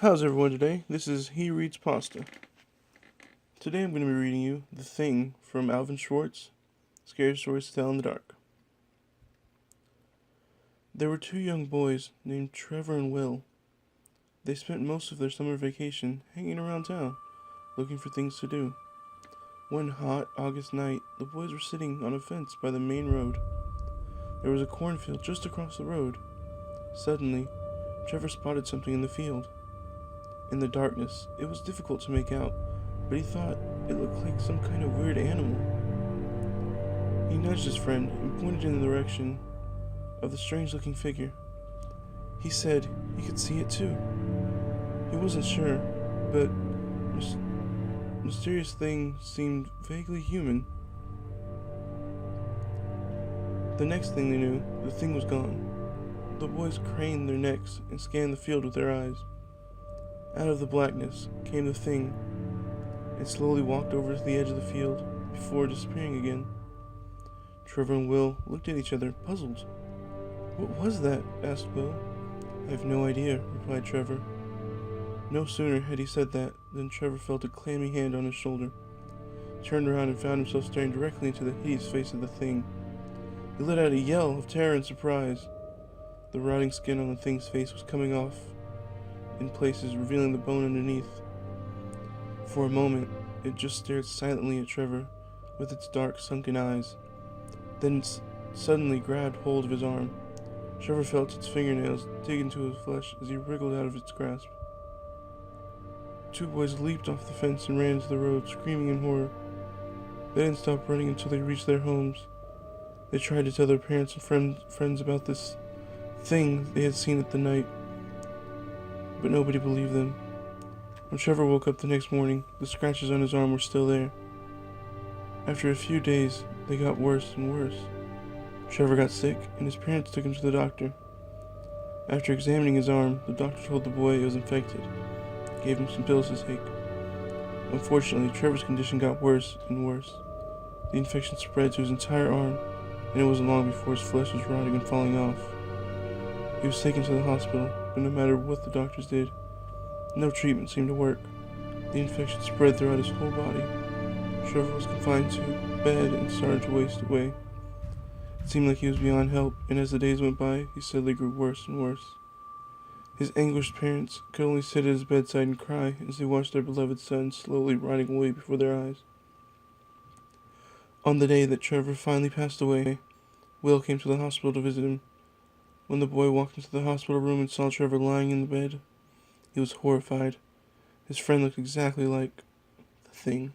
How's everyone today? This is He Reads Pasta. Today I'm going to be reading you The Thing from Alvin Schwartz, Scary Stories to Tell in the Dark. There were two young boys named Trevor and Will. They spent most of their summer vacation hanging around town, looking for things to do. One hot August night, the boys were sitting on a fence by the main road. There was a cornfield just across the road. Suddenly, Trevor spotted something in the field. In the darkness, it was difficult to make out, but he thought it looked like some kind of weird animal. He nudged his friend and pointed in the direction of the strange-looking figure. He said he could see it too. He wasn't sure, but mysterious thing seemed vaguely human. The next thing they knew, the thing was gone. The boys craned their necks and scanned the field with their eyes. Out of the blackness came the thing. It slowly walked over to the edge of the field before disappearing again. Trevor and Will looked at each other, puzzled. "What was that?" asked Will. "I have no idea," replied Trevor. No sooner had he said that than Trevor felt a clammy hand on his shoulder. He turned around and found himself staring directly into the hideous face of the thing. He let out a yell of terror and surprise. The rotting skin on the thing's face was coming off in places, revealing the bone underneath. For a moment, it just stared silently at Trevor with its dark, sunken eyes. Then it suddenly grabbed hold of his arm. Trevor felt its fingernails dig into his flesh as he wriggled out of its grasp. Two boys leaped off the fence and ran into the road, screaming in horror. They didn't stop running until they reached their homes. They tried to tell their parents and friends about this thing they had seen at the night, but nobody believed them. When Trevor woke up the next morning, the scratches on his arm were still there. After a few days, they got worse and worse. Trevor got sick, and his parents took him to the doctor. After examining his arm, the doctor told the boy it was infected, gave him some pills to take. Unfortunately, Trevor's condition got worse and worse. The infection spread to his entire arm, and it wasn't long before his flesh was rotting and falling off. He was taken to the hospital, but no matter what the doctors did, no treatment seemed to work. The infection spread throughout his whole body. Trevor was confined to bed and started to waste away. It seemed like he was beyond help, and as the days went by, he steadily grew worse and worse. His anguished parents could only sit at his bedside and cry as they watched their beloved son slowly rotting away before their eyes. On the day that Trevor finally passed away, Will came to the hospital to visit him. When the boy walked into the hospital room and saw Trevor lying in the bed, he was horrified. His friend looked exactly like the thing.